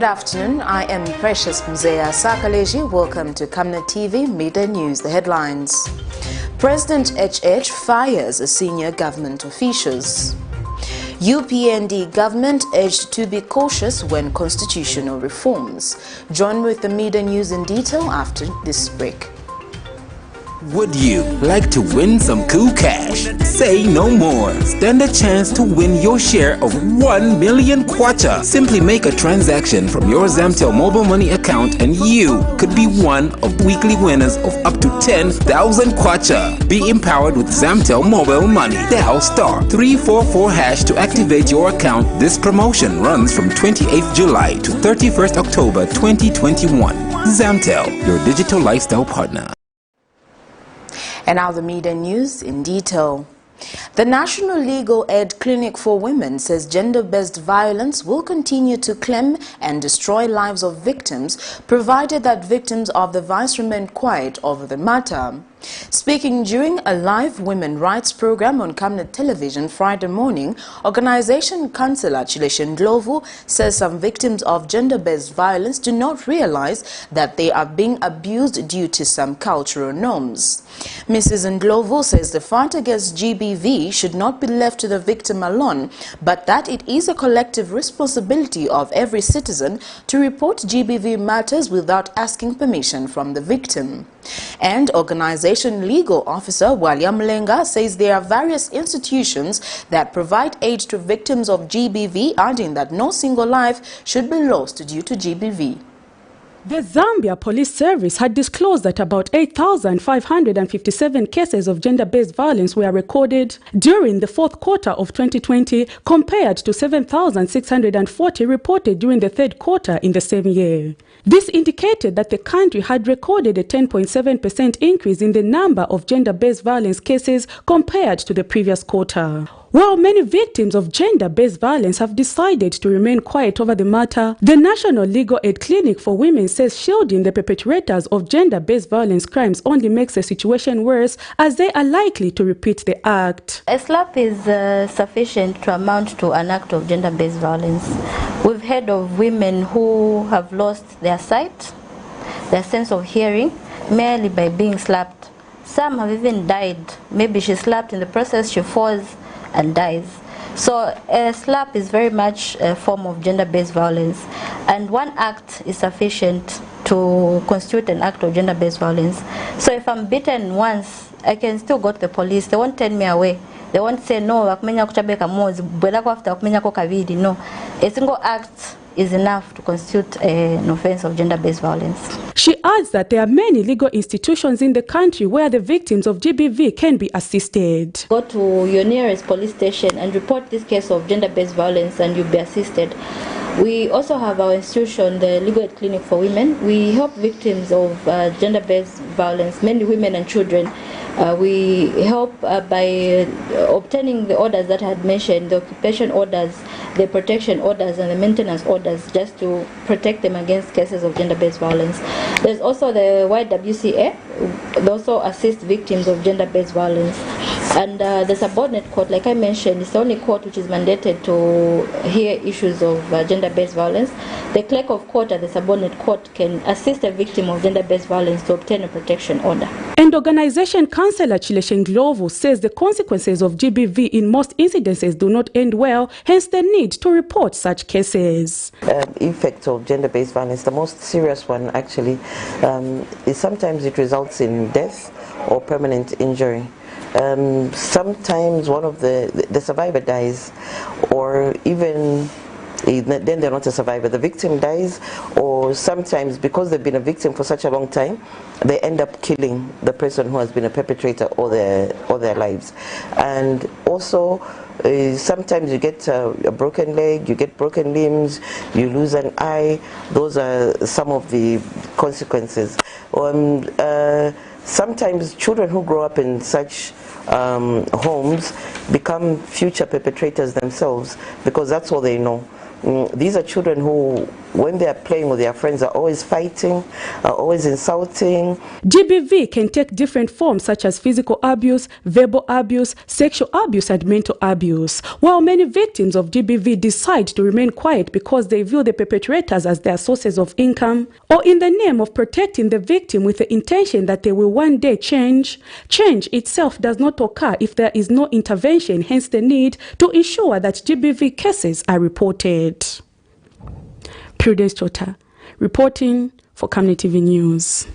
Good afternoon, I am Precious Mzea Sakaleji. Welcome to Camnet TV Midday News. The headlines. President HH fires senior government officials. UPND government urged to be cautious when constitutional reforms. Join with the Midday News in detail after this break. Would you like to win some cool cash? Say no more. Stand a chance to win your share of 1 million kwacha. Simply make a transaction from your Zamtel mobile money account and you could be one of weekly winners of up to 10,000 kwacha. Be empowered with Zamtel mobile money. Dial *344# to activate your account. This promotion runs from 28th July to 31st October 2021. Zamtel, your digital lifestyle partner. And now the media news in detail. The National Legal Aid Clinic for Women says gender-based violence will continue to claim and destroy lives of victims, provided that victims of the violence remain quiet over the matter. Speaking during a live women rights program on Camnet television Friday morning, organization councillor Chileshe Ndlovu says some victims of gender-based violence do not realize that they are being abused due to some cultural norms. Mrs. Ndlovu says the fight against GBV should not be left to the victim alone, but that it is a collective responsibility of every citizen to report GBV matters without asking permission from the victim. And organization legal officer William Lenga says there are various institutions that provide aid to victims of GBV, adding that no single life should be lost due to GBV. The Zambia Police Service had disclosed that about 8,557 cases of gender-based violence were recorded during the fourth quarter of 2020 compared to 7,640 reported during the third quarter in the same year. This indicated that the country had recorded a 10.7% increase in the number of gender-based violence cases compared to the previous quarter. While many victims of gender-based violence have decided to remain quiet over the matter, the National Legal Aid Clinic for Women says shielding the perpetrators of gender-based violence crimes only makes the situation worse, as they are likely to repeat the act. A slap is sufficient to amount to an act of gender-based violence. We've heard of women who have lost their sight, their sense of hearing, merely by being slapped. Some have even died. Maybe she slapped, in the process she falls and dies. So a slap is very much a form of gender-based violence, and one act is sufficient to constitute an act of gender-based violence. So if I'm beaten once, I can still go to the police. They won't turn me away. They won't say no, no. A single act is enough to constitute an offense of gender-based violence. She adds that there are many legal institutions in the country where the victims of GBV can be assisted. Go to your nearest police station and report this case of gender-based violence and you'll be assisted. We also have our institution, the Legal Aid Clinic for Women. We help victims of gender-based violence, mainly women and children. We help by obtaining the orders that I had mentioned, the occupation orders, the protection orders and the maintenance orders, just to protect them against cases of gender-based violence. There's also the YWCA. They also assist victims of gender-based violence. And the subordinate court, like I mentioned, is the only court which is mandated to hear issues of gender-based violence. The clerk of court at the subordinate court can assist a victim of gender-based violence to obtain a protection order. And organization councillor Chileshe Ndlovu says the consequences of GBV in most incidences do not end well, hence the need to report such cases. Effects of gender-based violence, the most serious one actually, is sometimes it results in death or permanent injury. Sometimes one of the survivor dies, or even then they're not a survivor, the victim dies, or sometimes because they've been a victim for such a long time, they end up killing the person who has been a perpetrator all their lives. And also sometimes you get a broken leg, you get broken limbs, you lose an eye. Those are some of the consequences. Sometimes children who grow up in such homes become future perpetrators themselves, because that's all they know. These are children who when they are playing with their friends, are always fighting, are always insulting. GBV can take different forms such as physical abuse, verbal abuse, sexual abuse, and mental abuse. While many victims of GBV decide to remain quiet because they view the perpetrators as their sources of income, or in the name of protecting the victim with the intention that they will one day change, change itself does not occur if there is no intervention, hence the need to ensure that GBV cases are reported. Prudence Chota, reporting for Camnet TV News.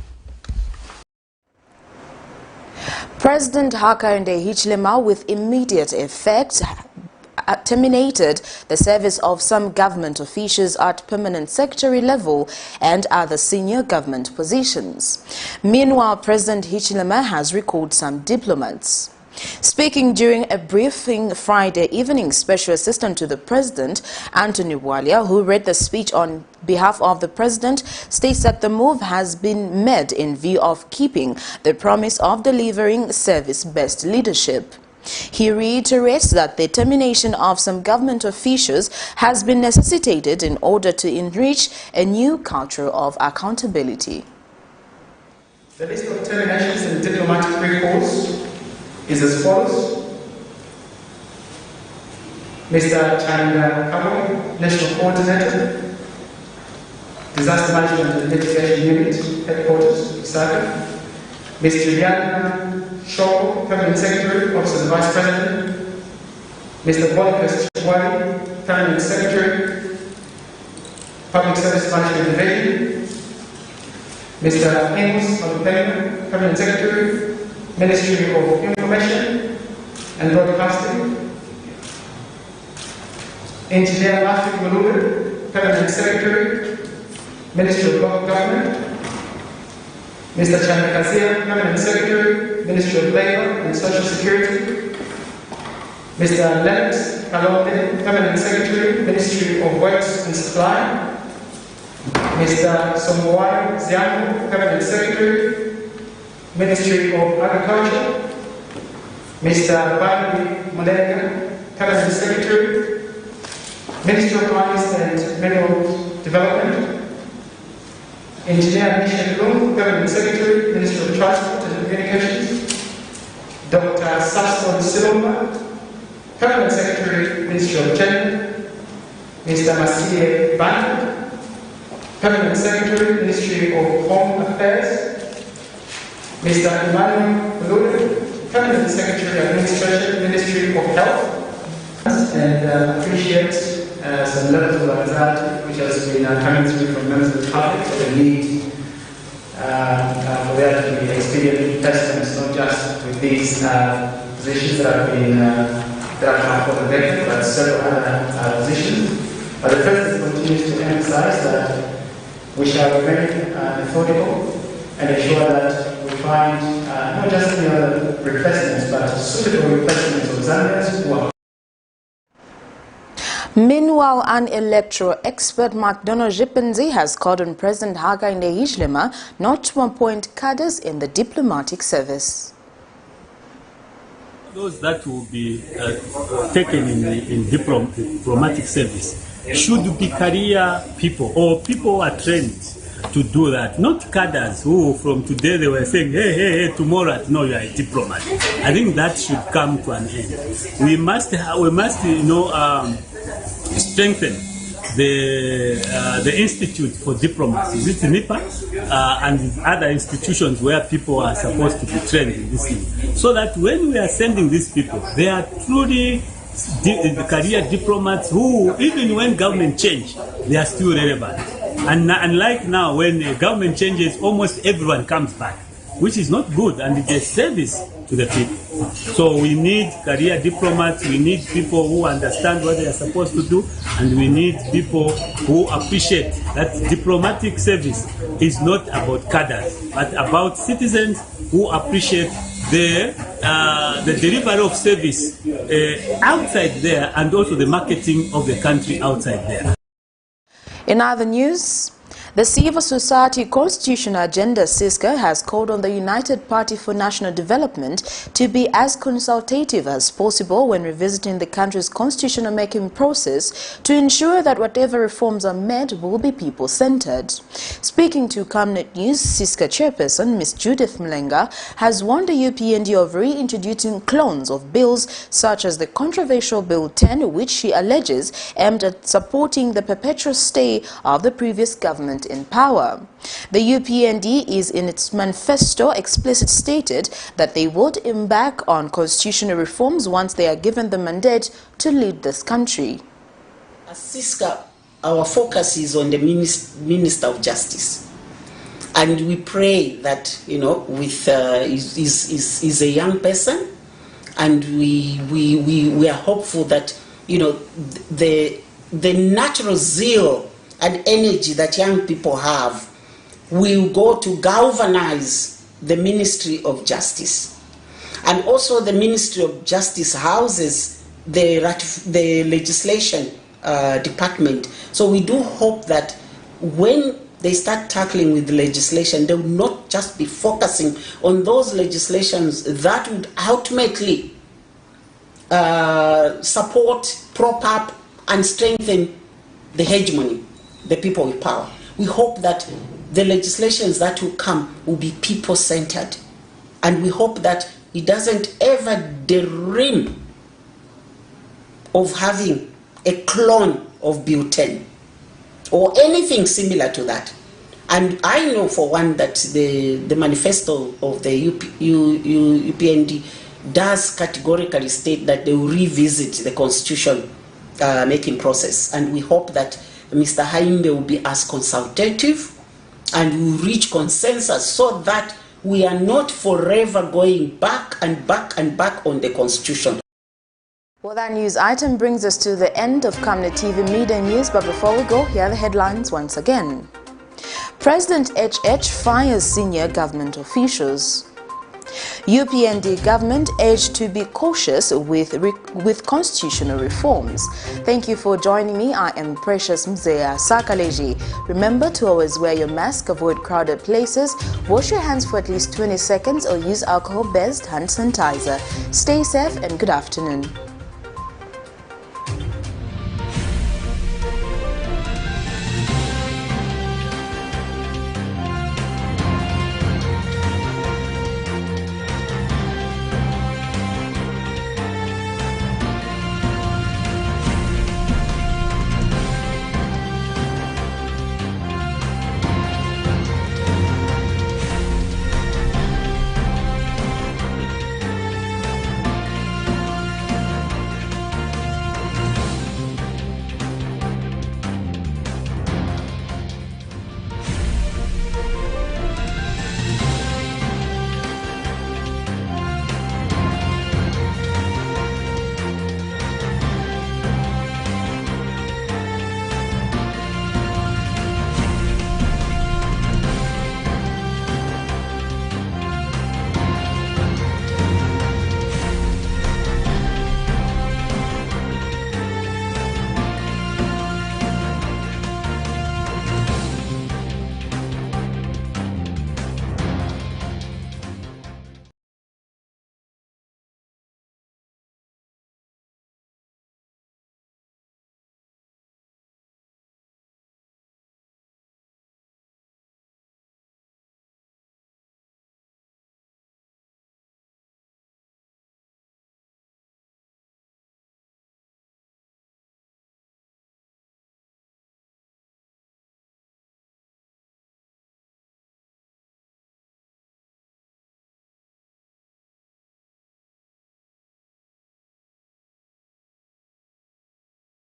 President Hakainde Hichilema, with immediate effect, terminated the service of some government officials at permanent secretary level and other senior government positions. Meanwhile, President Hichilema has recalled some diplomats. Speaking during a briefing Friday evening, Special Assistant to the President, Anthony Walia, who read the speech on behalf of the President, states that the move has been made in view of keeping the promise of delivering service-based leadership. He reiterates that the termination of some government officials has been necessitated in order to enrich a new culture of accountability. The list of terminations and diplomatic recalls is as follows. Mr. Chanda Kabo, National Coordinator, Disaster Management and Mitigation Unit, Headquarters, Lusaka. Ms. Juliana Shaw, Permanent Secretary, Office of the Vice President. Mr. Boniface Chwali, Permanent Secretary, Public Service Management Division. Mr. Amos Malupena, Permanent Secretary, Ministry of Information and Broadcasting. Engineer Matthew Malulu, Permanent Secretary, Ministry of Local Government. Mr. Chandrakazia, Permanent Secretary, Ministry of Labour and Social Security. Mr. Lennox Kalonde, Permanent Secretary, Ministry of Works and Supply. Mr. Somoai Ziango, Permanent Secretary, Ministry of Agriculture. Mr. Bandi Mulenga, Permanent Secretary, Ministry of Mines and Mineral Development. Engineer Nishan Lung, Permanent Secretary, Ministry of Transport and Communications. Dr. Saston Siloma, Permanent Secretary, Ministry of Gender. Mr. Masie Band, Permanent Secretary, Ministry of Home Affairs. Mr. Emmanuel Bulude, Permanent Secretary, Administration, Ministry of Health. And appreciate some levels of anxiety which has been coming through from members of the public for the need for there to be expedient testaments, not just with these positions that have been that are for the record, but several other positions. But the President continues to emphasize that we shall remain methodical and ensure that we find not just any other replacements, but suitable replacements of Zambians who are. Meanwhile, an electoral expert, McDonald Jipenzi, has called on President Hakainde Hichilema not to appoint cadres in the diplomatic service. Those that will be taken in diplomatic service should be career people or people who are trained to do that, not cadres who from today they were saying, hey, tomorrow, no, you are a diplomat. I think that should come to an end. We must strengthen the Institute for Diplomacy, is it NIPA, and other institutions where people are supposed to be trained in this thing, so that when we are sending these people, they are truly career diplomats who, even when government change, they are still relevant. And unlike now, when the government changes, almost everyone comes back, which is not good, and it's a service to the people. So we need career diplomats, we need people who understand what they are supposed to do, and we need people who appreciate that diplomatic service is not about cadres, but about citizens who appreciate the delivery of service outside there, and also the marketing of the country outside there. In other news, The Civil Society Constitutional Agenda (CISCA) has called on the United Party for National Development to be as consultative as possible when revisiting the country's constitutional making process to ensure that whatever reforms are made will be people-centered. Speaking to Camnet News, CISCA chairperson Ms. Judith Mlenga has warned the UPND of reintroducing clones of bills such as the controversial Bill 10, which she alleges aimed at supporting the perpetual stay of the previous government in power. The UPND is in its manifesto explicitly stated that they would embark on constitutional reforms once they are given the mandate to lead this country. As CISCA, our focus is on the Minister of Justice, and we pray that, with is a young person, and we are hopeful that the natural zeal and energy that young people have will go to galvanize the Ministry of Justice. And also the Ministry of Justice houses the legislation department. So we do hope that when they start tackling with the legislation, they will not just be focusing on those legislations that would ultimately support, prop up, and strengthen the hegemony, the people with power. We hope that the legislations that will come will be people-centered, and we hope that it doesn't ever dream of having a clone of Bill 10 or anything similar to that. And I know for one that the manifesto of the UPND does categorically state that they will revisit the constitution making process, and we hope that Mr. Haimbe will be as consultative and will reach consensus so that we are not forever going back and back and back on the constitution. Well, that news item brings us to the end of Camnet TV Media News, but before we go, here are the headlines once again. President HH fires senior government officials. UPND government urged to be cautious with constitutional reforms. Thank you for joining me. I am Precious Mzea Sakaleji. Remember to always wear your mask, avoid crowded places, wash your hands for at least 20 seconds or use alcohol-based hand sanitizer. Stay safe and good afternoon.